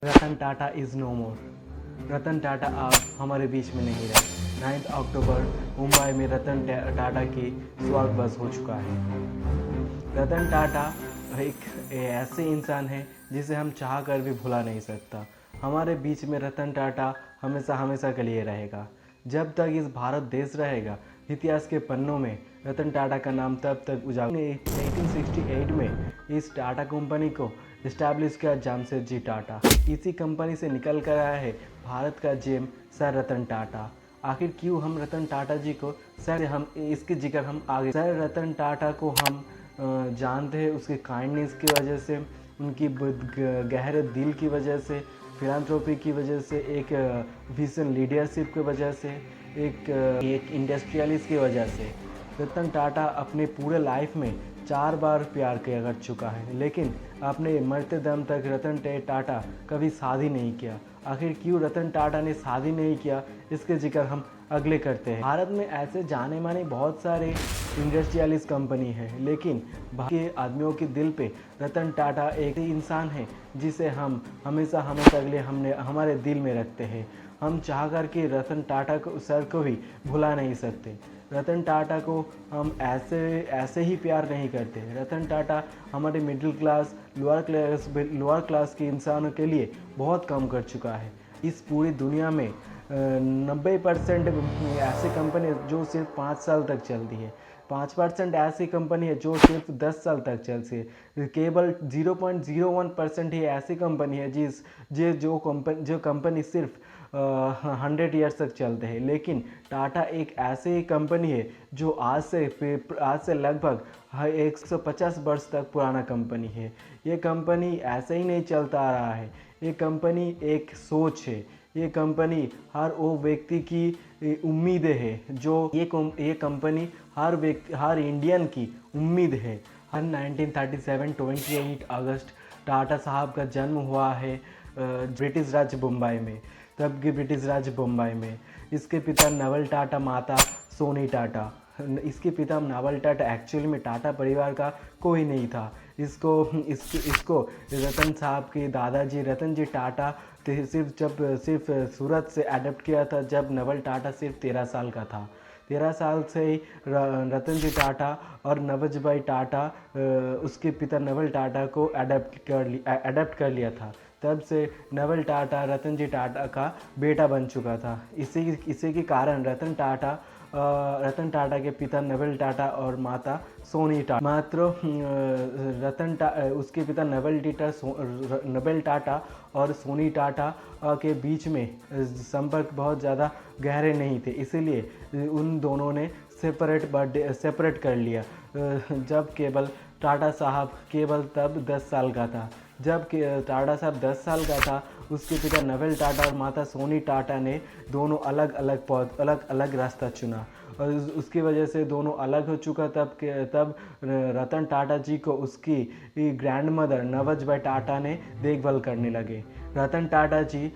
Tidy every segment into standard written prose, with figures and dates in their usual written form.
Ratan Tata is no मोर। रतन टाटा अब हमारे बीच में नहीं रहे। 9 अक्टूबर मुंबई में रतन टाटा की स्वर्गवास हो चुका है। रतन टाटा एक ऐसे इंसान है जिसे हम चाह कर भी भुला नहीं सकता। हमारे बीच में रतन टाटा हमेशा हमेशा के लिए रहेगा। जब तक इस भारत देश रहेगा, इतिहास के पन्नों में रतन टाटा का नाम तब तक उजागर। 1868 में इस टाटा कंपनी को इस्टेब्लिश किया जमशेदजी टाटा। इसी कंपनी से निकल कर आया है भारत का जेम सर रतन टाटा। आखिर क्यों हम रतन टाटा जी को सर हम इसके जिक्र हम आगे सर रतन टाटा को हम जानते हैं उसके काइंडनेस की वजह से, उनकी गहरे दिल की वजह से, फिलांथ्रोपी की वजह से, एक विजन लीडरशिप की वजह से, एक इंडस्ट्रियलिस्ट की वजह से। रतन टाटा अपने पूरे लाइफ में 4 बार प्यार किया कर चुका है, लेकिन अपने मरते दम तक रतन टाटा कभी शादी नहीं किया। आखिर क्यों रतन टाटा ने शादी नहीं किया, इसके जिक्र हम अगले करते हैं। भारत में ऐसे जाने माने बहुत सारे इंडस्ट्रियलिस्ट कंपनी है, लेकिन बाकी आदमियों के दिल पे रतन टाटा एक इंसान है जिसे हम हमेशा हमेशा के लिए हमारे दिल में रखते हैं। हम चाह कर के रतन टाटा को सर को भी भुला नहीं सकते। रतन टाटा को हम ऐसे ही प्यार नहीं करते। रतन टाटा हमारे मिडिल क्लास लोअर क्लास के इंसानों के लिए बहुत कम कर चुका है। इस पूरी दुनिया में 90% ऐसी कंपनी जो सिर्फ 5 साल तक चलती है, 5% ऐसी कंपनी है जो सिर्फ 10 साल तक चलती है। केवल 0.01% ही ऐसी कंपनी है जो कंपनी सिर्फ 100 ईयर्स तक चलते हैं। लेकिन टाटा एक ऐसी कंपनी है जो आज से लगभग 150 वर्ष तक पुराना कंपनी है। ये कंपनी ऐसे ही नहीं चलता आ रहा है। ये कंपनी एक सोच है। ये कंपनी हर वो व्यक्ति की उम्मीदें है जो ये कंपनी हर इंडियन की उम्मीद है। 1937 28 अगस्त टाटा साहब का जन्म हुआ है ब्रिटिश राज्य मुंबई में, तब की ब्रिटिश राज्य मुंबई में। इसके पिता नवल टाटा, माता सोनी टाटा। इसके पिता नवल टाटा एक्चुअली में टाटा परिवार का कोई नहीं था। इसको रतन साहब के दादाजी रतन जी टाटा सिर्फ सूरत से अडॉप्ट किया था जब नवल टाटा सिर्फ 13 साल का था। 13 साल से ही रतन जी टाटा और नवज भाई टाटा उसके पिता नवल टाटा को अडॉप्ट कर लिया था। तब से नवल टाटा रतन जी टाटा का बेटा बन चुका था। इसी के कारण रतन टाटा के पिता नवल टाटा और माता सोनी टाटा। उसके पिता नवल टाटा और सोनी टाटा के बीच में संपर्क बहुत ज़्यादा गहरे नहीं थे, इसीलिए उन दोनों ने सेपरेट कर लिया। जब केवल टाटा साहब केवल तब 10 साल का था। जब टाटा साहब 10 साल का था, उसके पिता नवल टाटा और माता सोनी टाटा ने दोनों अलग अलग रास्ता चुना और उसकी वजह से दोनों अलग हो चुका। तब रतन टाटा जी को उसकी ग्रैंड मदर नवज भाई टाटा ने देखभाल करने लगे। रतन टाटा जी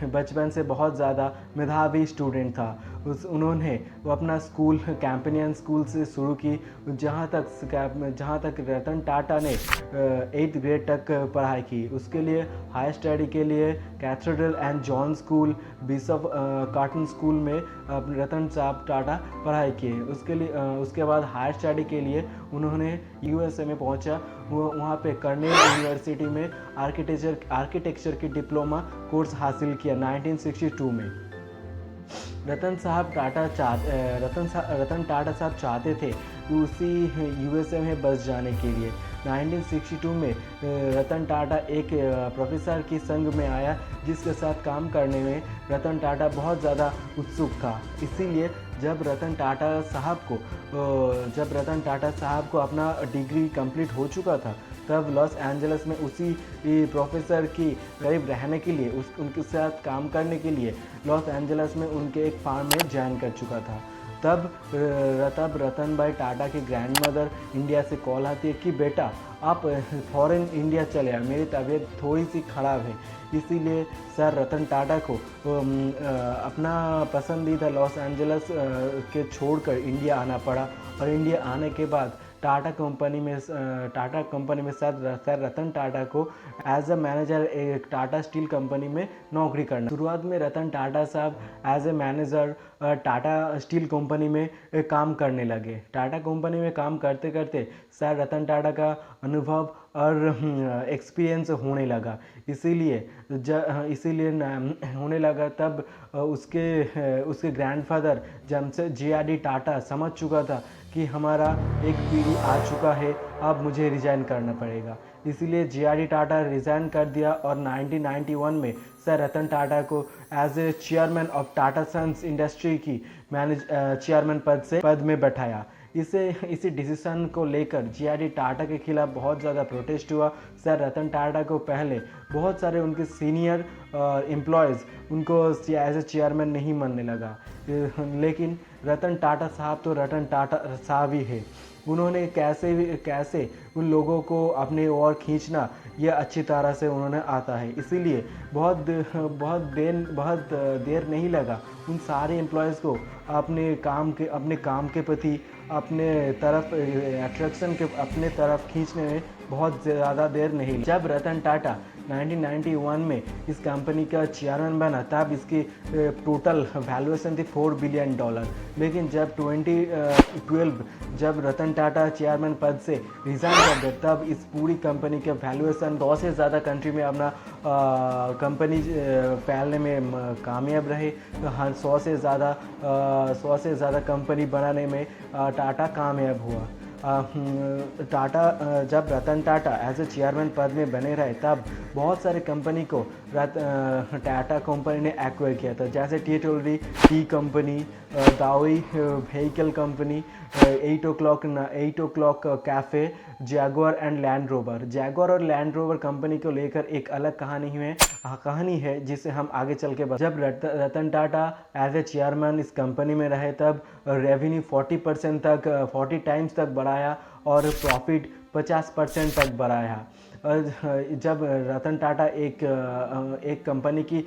बचपन से बहुत ज़्यादा मेधावी स्टूडेंट था। उन्होंने अपना स्कूल कैंपेनियन स्कूल से शुरू की, जहाँ तक रतन टाटा ने 8th ग्रेड तक पढ़ाई की। उसके लिए हाई स्टडी के लिए cathedral and John school, bishop cotton school में रतन साहब टाटा पढ़ाई किए। उसके बाद हाई स्टडी के लिए उन्होंने USA में पहुंचा। वहाँ पे कर्नेल यूनिवर्सिटी में आर्किटेक्चर की डिप्लोमा कोर्स हासिल किया 1962 में। रतन टाटा साहब चाहते थे कि उसी USA में बस जाने के लिए 1962 में रतन टाटा एक प्रोफेसर की संग में आया, जिसके साथ काम करने में रतन टाटा बहुत ज़्यादा उत्सुक था। इसीलिए जब रतन टाटा साहब को अपना डिग्री कंप्लीट हो चुका था, तब लॉस एंजल्स में उसी प्रोफेसर की करीब रहने के लिए उनके साथ काम करने के लिए लॉस एंजल्स में उनके एक फार्म में ज्वाइन कर चुका था। तब रतन भाई टाटा की ग्रैंड मदर इंडिया से कॉल आती है कि बेटा आप फॉरेन इंडिया चले आए, मेरी तबीयत थोड़ी सी ख़राब है। इसीलिए सर रतन टाटा को अपना पसंदीदा लॉस एंजल्स के छोड़कर इंडिया आना पड़ा और इंडिया आने के बाद टाटा कंपनी में सर रतन टाटा को एज अ मैनेजर एक टाटा स्टील कंपनी में नौकरी करना। शुरुआत में रतन टाटा साहब as a manager Tata Steel company में काम करने लगे। टाटा कंपनी में काम करते करते सर रतन टाटा का अनुभव और एक्सपीरियंस होने लगा, इसीलिए होने लगा। तब उसके ग्रैंडफादर जमशेद जे.आर.डी. टाटा समझ चुका था कि हमारा एक पीढ़ी आ चुका है, अब मुझे रिज़ाइन करना पड़ेगा। इसीलिए जे.आर.डी. टाटा रिज़ाइन कर दिया और 1991 में सर रतन टाटा को as a chairman of Tata Sons industry की चेयरमैन पद में बैठाया। इसी डिसीजन को लेकर जे.आर.डी. टाटा के खिलाफ बहुत ज़्यादा प्रोटेस्ट हुआ। सर रतन टाटा को पहले बहुत सारे उनके सीनियर एम्प्लॉयज़ उनको एज ए चेयरमैन नहीं मानने लगा, लेकिन रतन टाटा साहब तो रतन टाटा साहब ही है। उन्होंने कैसे उन लोगों को अपने ओर खींचना यह अच्छी तरह से उन्होंने आता है। इसीलिए बहुत देर नहीं लगा उन सारे एम्प्लॉयज़ को अपने काम के प्रति अपने तरफ खींचने में बहुत ज़्यादा देर नहीं लगी। जब रतन टाटा 1991 में इस कंपनी का चेयरमैन बना तब इसकी टोटल वैल्यूएशन थी $4 बिलियन। लेकिन जब 2012 जब रतन टाटा चेयरमैन पद से रिज़ाइन कर दिया तब इस पूरी कंपनी के वैल्यूएशन 100 से ज़्यादा कंट्री में अपना कंपनी फैलने में कामयाब रहे। 100 से ज़्यादा कंपनी बनाने में टाटा कामयाब हुआ। जब Ratan Tata as a chairman पद में बने रहे तब बहुत सारे कंपनी को टाटा कंपनी ने एक्वायर किया था, जैसे tea company, Daewoo vehicle company, 8 o'clock cafe, Jaguar and Land Rover. Jaguar और लैंड रोवर कंपनी को लेकर एक अलग कहानी है जिसे हम आगे चल के जब Ratan Tata as a chairman इस कंपनी में रहे तब रेवेन्यू 40 टाइम्स तक बढ़ाया और प्रॉफिट 50% तक बढ़ाया। जब रतन टाटा एक कंपनी की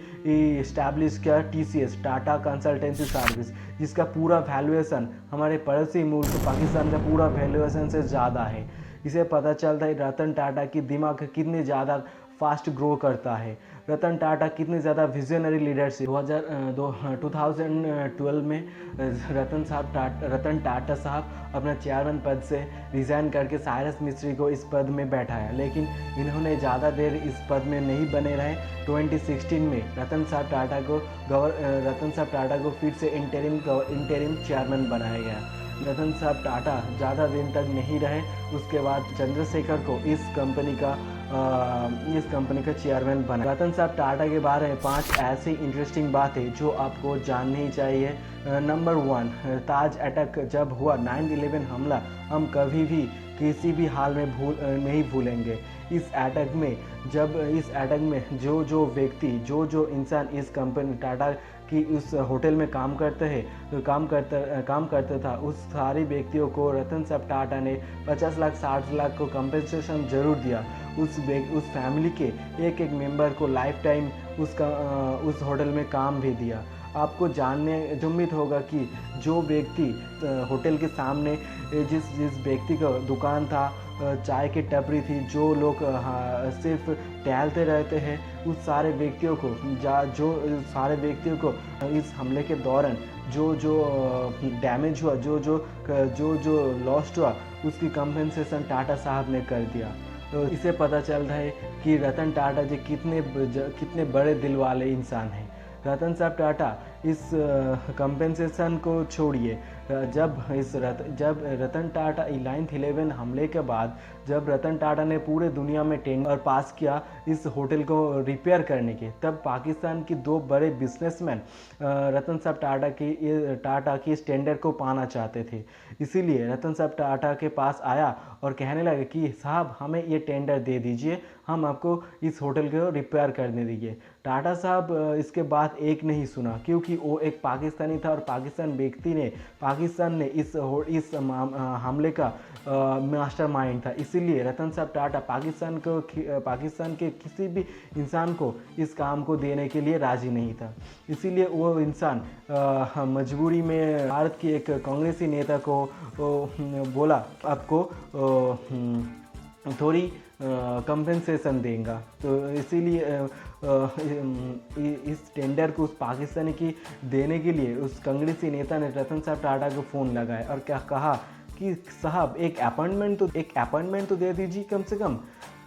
इस्टेब्लिश किया TCS, टाटा कंसल्टेंसी सर्विस, जिसका पूरा वैल्यूएशन हमारे पड़ोसी मुल्क पाकिस्तान का पूरा वैल्यूएशन से ज़्यादा है। इसे पता चलता है रतन टाटा की दिमाग कितने ज़्यादा फास्ट ग्रो करता है, रतन टाटा कितने ज़्यादा विजनरी लीडरशिप। 2012 में रतन टाटा साहब अपना चेयरमैन पद से रिज़ाइन करके साइरस मिस्त्री को इस पद में बैठाया, लेकिन इन्होंने ज़्यादा देर इस पद में नहीं बने रहे। 2016 में रतन साहब टाटा को फिर से इंटरिम चेयरमैन बनाया गया। रतन साहब टाटा ज़्यादा दिन तक नहीं रहे, उसके बाद चंद्रशेखर को इस कंपनी का चेयरमैन बना। रतन साहब टाटा के बारे में 5 ऐसी इंटरेस्टिंग बातें जो आपको जाननी चाहिए। नंबर 1, ताज अटैक जब हुआ 9/11 हमला हम कभी भी किसी भी हाल में नहीं भूलेंगे। इस अटैक में जो व्यक्ति जो इंसान इस कंपनी टाटा की उस होटल में काम करता था, उस सारे व्यक्तियों को रतन साहब टाटा ने 50 लाख 60 लाख को कंपनसेशन जरूर दिया। उस फैमिली के एक मेंबर को लाइफ टाइम उस होटल में काम भी दिया। आपको जानने जो उम्मीद होगा कि जो व्यक्ति होटल के सामने जिस व्यक्ति का दुकान था, चाय की टपरी थी, जो लोग सिर्फ टहलते रहते हैं, उस सारे व्यक्तियों को इस हमले के दौरान जो डैमेज हुआ, जो लॉस्ट हुआ, उसकी कंपनसेशन टाटा साहब ने कर दिया। तो इससे पता चलता है कि रतन टाटा जी कितने बड़े दिल वाले इंसान हैं। रतन साहब टाटा इस कंपनसेशन को छोड़िए, जब रतन टाटा 9/11 हमले के बाद जब रतन टाटा ने पूरे दुनिया में टेंडर पास किया इस होटल को रिपेयर करने के, तब पाकिस्तान की 2 बड़े बिजनेसमैन रतन साहब टाटा की इस टेंडर को पाना चाहते थे। इसीलिए रतन साहब टाटा के पास आया और कहने लगे कि साहब हमें ये टेंडर दे दीजिए, हम आपको इस होटल को रिपेयर करने दीजिए। टाटा साहब इसके बाद एक नहीं सुना, क्योंकि क्योंकि वो एक पाकिस्तानी था और पाकिस्तान ने इस हमले का मास्टरमाइंड था। इसीलिए रतन साहब टाटा पाकिस्तान के किसी भी इंसान को इस काम को देने के लिए राज़ी नहीं था। इसीलिए वो इंसान मजबूरी में भारत की एक कांग्रेसी नेता को बोला आपको थोड़ी कंपेंसेशन देगा। तो इसीलिए इस टेंडर को उस पाकिस्तानी की देने के लिए उस कांग्रेसी नेता ने रतन साहब टाटा को फ़ोन लगाया और क्या कहा कि साहब एक अपॉइंटमेंट तो दे दीजिए कम से कम।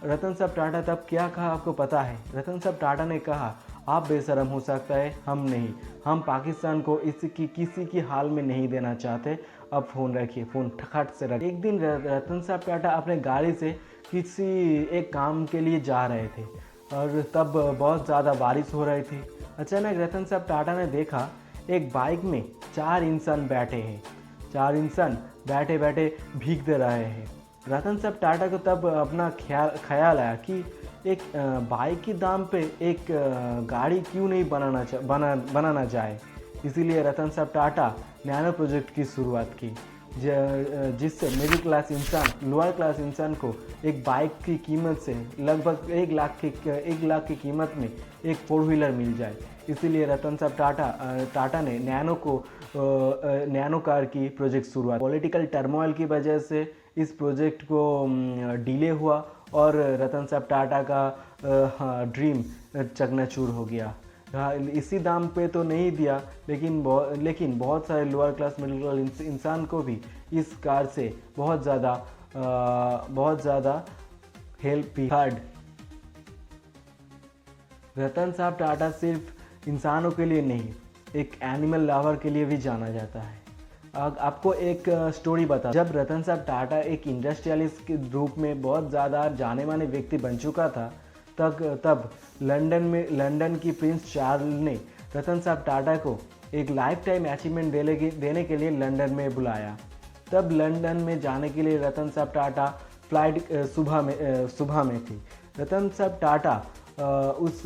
रतन साहब टाटा तब क्या कहा आपको पता है? रतन साहब टाटा ने कहा आप बेशरम हो सकता है, हम नहीं, हम पाकिस्तान को किसी की हाल में नहीं देना चाहते। अब फ़ोन रखिए, फ़ोन खट से रखिए। एक दिन रतन साहब टाटा अपने गाड़ी से किसी एक काम के लिए जा रहे थे और तब बहुत ज़्यादा बारिश हो रही थी। अचानक रतन साहब टाटा ने देखा एक बाइक में 4 इंसान बैठे हैं। 4 इंसान बैठे बैठे भीग दे रहे हैं। रतन साहब टाटा को तब अपना ख्याल आया कि एक बाइक के दाम पे एक गाड़ी क्यों नहीं बनाना जाए। इसीलिए रतन साहब टाटा नैनो प्रोजेक्ट की शुरुआत की, जिससे मिडिल क्लास इंसान, लोअर क्लास इंसान को एक बाइक की कीमत से लगभग 1 लाख की कीमत में एक 4 व्हीलर मिल जाए। इसीलिए रतन साहब टाटा ने नैनो कार की प्रोजेक्ट शुरुआत। पॉलिटिकल टर्मोइल की वजह से इस प्रोजेक्ट को डिले हुआ और रतन साहब टाटा का ड्रीम चकनाचूर हो गया। इसी दाम पे तो नहीं दिया, लेकिन बहुत सारे लोअर क्लास मिडिल क्लास इंसान को भी इस कार से बहुत ज़्यादा हेल्प भी हर्ड। रतन साहब टाटा सिर्फ इंसानों के लिए नहीं, एक एनिमल लवर के लिए भी जाना जाता है। आपको एक स्टोरी बता, जब रतन साहब टाटा एक इंडस्ट्रियलिस्ट के रूप में बहुत ज़्यादा जाने माने व्यक्ति बन चुका था, तब लंदन की प्रिंस चार्ल्स ने रतन साहब टाटा को एक लाइफ टाइम अचीवमेंट देने के लिए लंदन में बुलाया। तब लंदन में जाने के लिए रतन साहब टाटा फ्लाइट सुबह में थी। रतन साहब टाटा उस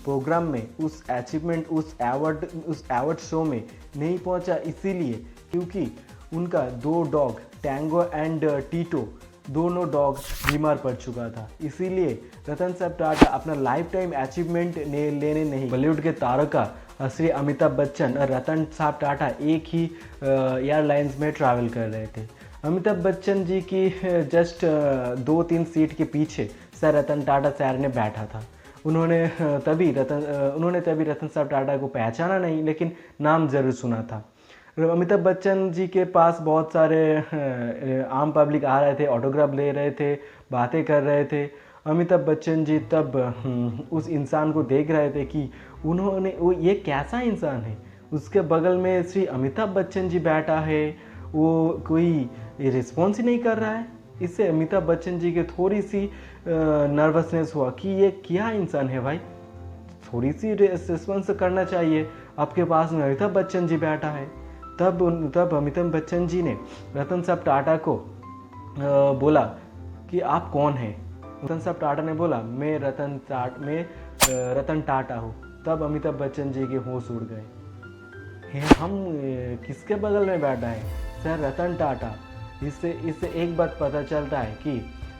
प्रोग्राम में, उस अवार्ड शो में नहीं पहुंचा, इसीलिए क्योंकि उनका 2 डॉग टैंगो एंड टीटो दोनों डॉग बीमार पड़ चुका था। इसीलिए रतन साहब टाटा अपना लाइफ टाइम अचीवमेंट लेने नहीं। बॉलीवुड के तारका श्री अमिताभ बच्चन और रतन साहब टाटा एक ही एयरलाइंस में ट्रैवल कर रहे थे। अमिताभ बच्चन जी की जस्ट 2-3 सीट के पीछे सर रतन टाटा सर ने बैठा था। उन्होंने तभी रतन साहब टाटा को पहचाना नहीं, लेकिन नाम ज़रूर सुना था। अमिताभ बच्चन जी के पास बहुत सारे आम पब्लिक आ रहे थे, ऑटोग्राफ ले रहे थे, बातें कर रहे थे। अमिताभ बच्चन जी तब उस इंसान को देख रहे थे कि वो ये कैसा इंसान है। उसके बगल में श्री अमिताभ बच्चन जी बैठा है, वो कोई रिस्पॉन्स ही नहीं कर रहा है। इससे अमिताभ बच्चन जी के थोड़ी सी नर्वसनेस हुआ कि ये क्या इंसान है भाई, थोड़ी सी रिस्पॉन्स करना चाहिए, आपके पास में अमिताभ बच्चन जी बैठा है। तब अमिताभ बच्चन जी ने रतन साहब टाटा को बोला कि आप कौन हैं। रतन साहब टाटा ने बोला मैं रतन टाटा हूँ। तब अमिताभ बच्चन जी के होश उड़ गए। हम किसके बगल में बैठा है? सर रतन टाटा। इससे एक बात पता चलता है कि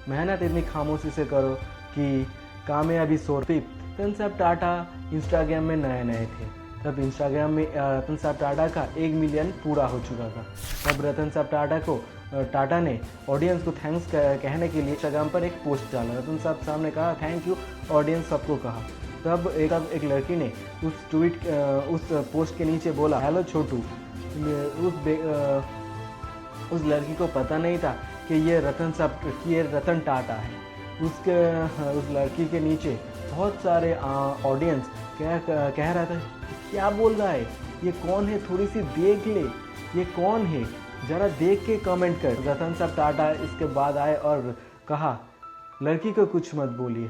मेहनत इतनी खामोशी से करो कि कामयाबी सोती। रतन साहब टाटा इंस्टाग्राम में नए थे। तब इंस्टाग्राम में रतन साहब टाटा का 1 मिलियन पूरा हो चुका था। तब रतन साहब टाटा ने ऑडियंस को थैंक्स कहने के लिए इंस्टाग्राम पर एक पोस्ट डाला। रतन साहब सामने कहा थैंक यू, ऑडियंस सबको कहा। तब एक लड़की ने उस पोस्ट के नीचे बोला हेलो छोटू। उस लड़की को पता नहीं था कि ये रतन टाटा है। उस लड़की के नीचे बहुत सारे ऑडियंस कह रहा था क्या बोल रहा है, ये कौन है, थोड़ी सी देख ले, ये कौन है, ज़रा देख के कमेंट कर। रतन साहब टाटा इसके बाद आए और कहा लड़की को कुछ मत बोलिए।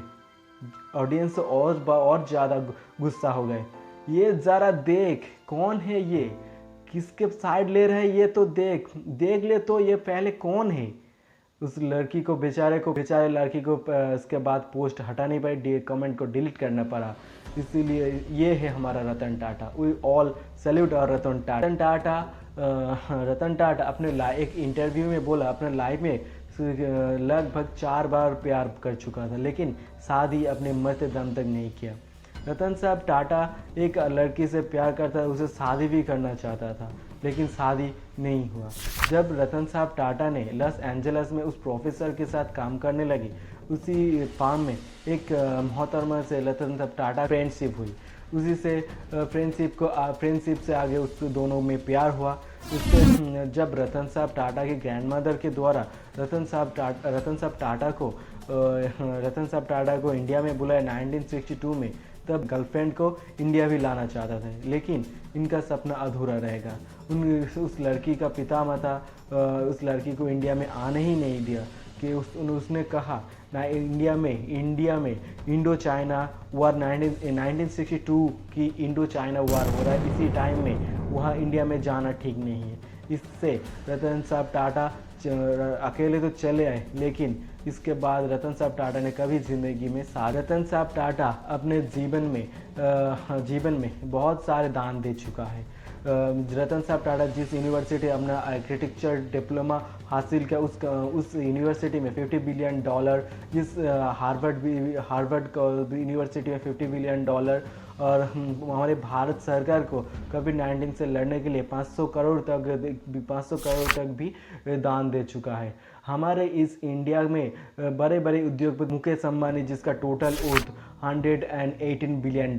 ऑडियंस और ज़्यादा गुस्सा हो गए। ये ज़रा देख कौन है, ये किसके साइड ले रहे हैं, ये तो देख ले तो ये पहले कौन है। उस लड़की को बेचारे लड़की को इसके बाद पोस्ट हटानी पड़ी, कमेंट को डिलीट करना पड़ा। इसीलिए ये है हमारा Ratan Tata. We all salute और रतन टाटा अपने एक इंटरव्यू में बोला अपने लाइफ में लगभग 4 बार प्यार कर चुका था, लेकिन शादी अपने मरते दम तक नहीं किया। रतन साहब टाटा एक लड़की से प्यार करता, उसे शादी भी करना चाहता था, लेकिन शादी नहीं हुआ। जब रतन साहब टाटा ने लॉस एंजल्स में उस प्रोफेसर के साथ काम करने लगे, उसी फार्म में एक मोहतरमा से रतन साहब टाटा फ्रेंडशिप हुई। उसी से फ्रेंडशिप से आगे उस दोनों में प्यार हुआ। उससे जब रतन साहब टाटा के ग्रैंडमदर के द्वारा रतन साहब टाटा को इंडिया में बुलाया 1962 में, तब गर्लफ्रेंड को इंडिया भी लाना चाहता था, लेकिन इनका सपना अधूरा रहेगा। उस लड़की का पितामाता उस लड़की को इंडिया में आने ही नहीं दिया कि उसने कहा ना, इंडिया में इंडो चाइना वार 1962 की इंडो चाइना वार हो रहा है, इसी टाइम में वहाँ इंडिया में जाना ठीक नहीं है। इससे रतन साहब टाटा अकेले तो चले आए, लेकिन इसके बाद रतन साहब टाटा ने कभी ज़िंदगी में रतन साहब टाटा अपने जीवन में बहुत सारे दान दे चुका है। रतन साहब टाटा जिस यूनिवर्सिटी अपना आर्किटेक्चर डिप्लोमा हासिल किया, उस यूनिवर्सिटी में $50 बिलियन, जिस हार्वर्ड यूनिवर्सिटी में $50 बिलियन, और हमारे भारत सरकार को कोविड-19 से लड़ने के लिए 500 करोड़ तक भी दान दे चुका है। हमारे इस इंडिया में बड़े बड़े उद्योगपति मुकेश अंबानी, जिसका total worth $118 billion,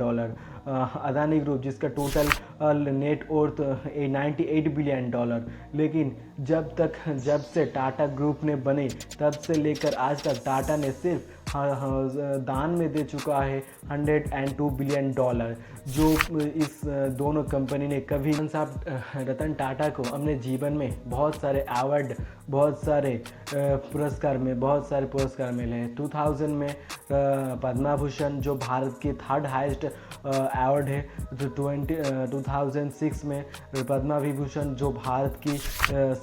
Adani group जिसका टोटल नेट वर्थ $98 बिलियन, लेकिन जब से टाटा ग्रुप ने बने तब से लेकर आज तक टाटा ने सिर्फ दान में दे चुका है $102 बिलियन, जो इस दोनों कंपनी ने कभी। रतन टाटा को अपने जीवन में बहुत सारे अवार्ड, बहुत सारे पुरस्कार मिले हैं। 2000 में पद्मा भूषण, जो भारत की 3rd हाईएस्ट अवार्ड है। 2006 में पद्मा विभूषण, जो भारत की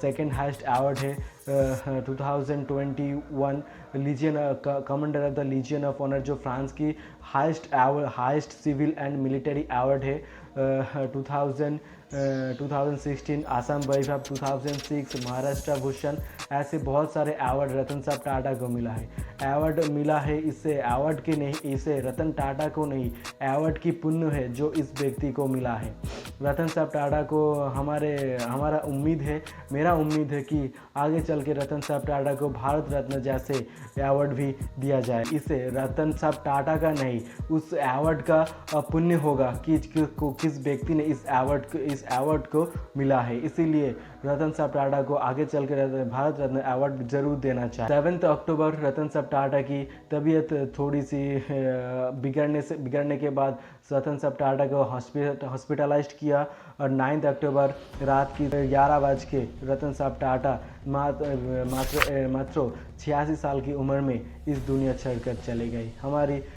2nd हाईएस्ट अवार्ड है। 2021 Commander of the Legion of Honour, जो फ्रांस की highest civil and military award है। 2016 आसाम वैभव, 2006 महाराष्ट्र भूषण, ऐसे बहुत सारे अवार्ड रतन साहब टाटा को मिला है। इसे रतन टाटा को नहीं, अवार्ड की पुण्य है जो इस व्यक्ति को मिला है। रतन साहब टाटा को मेरा उम्मीद है कि आगे चल के रतन साहब टाटा को भारत रत्न जैसे अवार्ड भी दिया जाए। इसे रतन साहब टाटा का नहीं, उस अवार्ड का पुण्य होगा कि किस व्यक्ति ने इस अवार्ड को मिला है। इसीलिए रतन साहब टाटा को आगे चल के भारत रत्न अवार्ड जरूर देना चाहिए। 7 अक्टूबर रतन साहब टाटा की तबीयत थोड़ी सी बिगड़ने के बाद रतन साहब टाटा को हॉस्पिटलाइज्ड किया, और 9 अक्टूबर रात की 11 बज के रतन साहब टाटा मात्र 86 साल की उम्र में इस दुनिया छोड़कर चले गए। हमारी